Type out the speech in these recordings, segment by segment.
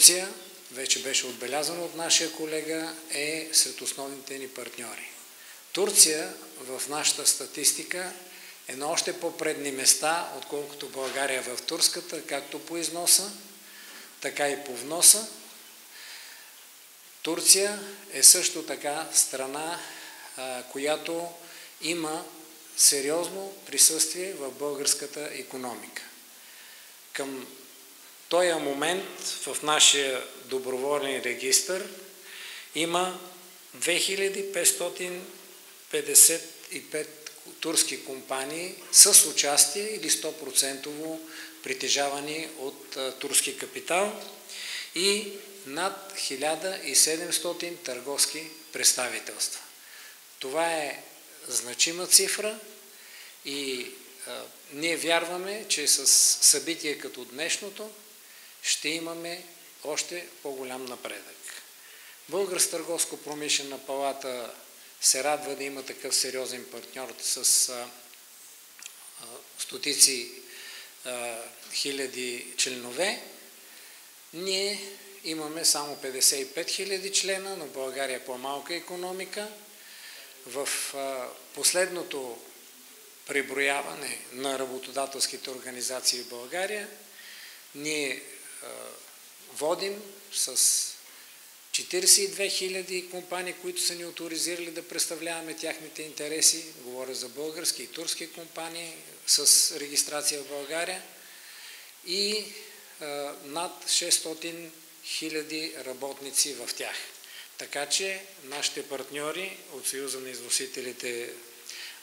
Турция, вече беше отбелязано от нашия колега, е сред основните ни партньори. Турция в нашата статистика е на още по-предни места, отколкото България в турската, както по износа, така и по вноса. Турция е също така страна, която има сериозно присъствие в българската икономика. Към този момент в нашия доброволен регистър има 2555 турски компании с участие или 100% притежавани от турски капитал и над 1700 търговски представителства. Това е значима цифра и ние вярваме, че с събитие като днешното ще имаме още по-голям напредък. Българска търговско-промишлена палата се радва да има такъв сериозен партньор с стотици хиляди членове. Ние имаме само 55 000 члена, но България е по-малка икономика. В последното преброяване на работодателските организации в България ние водим с 42 000 компании, които са ни оторизирали да представляваме тяхните интереси. Говоря за български и турски компании с регистрация в България и над 600 000 работници в тях. Така че нашите партньори от Съюза на износителите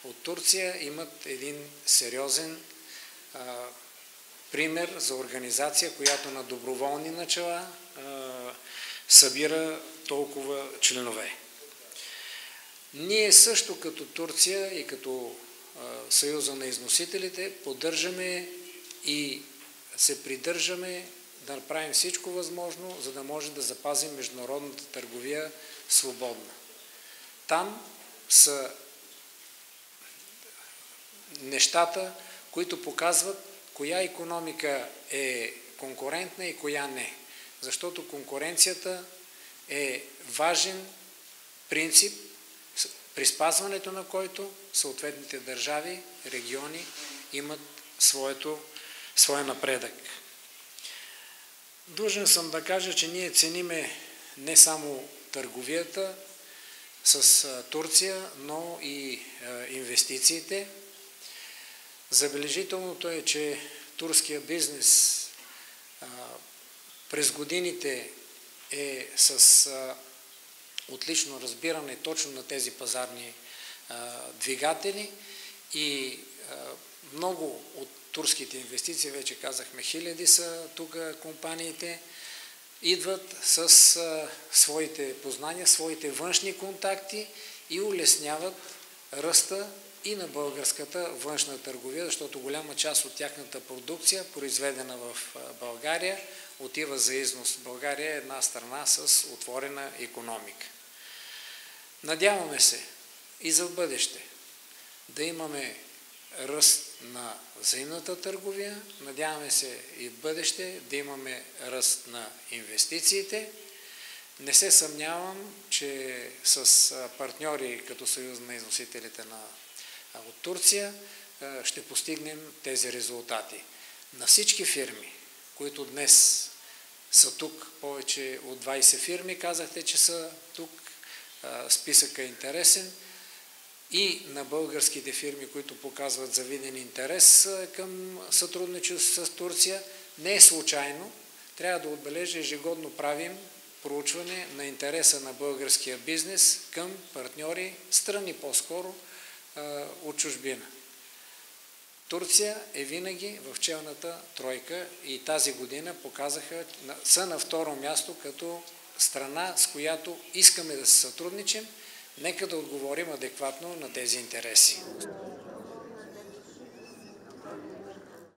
от Турция имат един сериозен пример за организация, която на доброволни начала събира толкова членове. Ние също като Турция и като Съюза на износителите поддържаме и се придържаме да направим всичко възможно, за да може да запазим международната търговия свободна. Там са нещата, които показват коя икономика е конкурентна и коя не. Защото конкуренцията е важен принцип, при спазването на който съответните държави, региони имат своя напредък. Длъжен съм да кажа, че ние цениме не само търговията с Турция, но и инвестициите. Забележителното е, че турския бизнес през годините е с отлично разбиране точно на тези пазарни двигатели и много от турските инвестиции, вече казахме, хиляди са тук компаниите, идват с своите познания, своите външни контакти и улесняват ръста и на българската външна търговия, защото голяма част от тяхната продукция, произведена в България, отива за износ. България е една страна с отворена икономика. Надяваме се и за бъдеще да имаме ръст на взаимната търговия, надяваме се и в бъдеще да имаме ръст на инвестициите. Не се съмнявам, че с партньори като Съюз на износителите от Турция ще постигнем тези резултати. На всички фирми, които днес са тук, повече от 20 фирми, казахте, че са тук, списъкът е интересен, и на българските фирми, които показват завиден интерес към сътрудничество с Турция, не е случайно. Трябва да отбележа, ежегодно правим проучване на интереса на българския бизнес към партньори, страни по-скоро от чужбина. Турция е винаги в челната тройка и тази година са на второ място като страна, с която искаме да се сътрудничим. Нека да отговорим адекватно на тези интереси.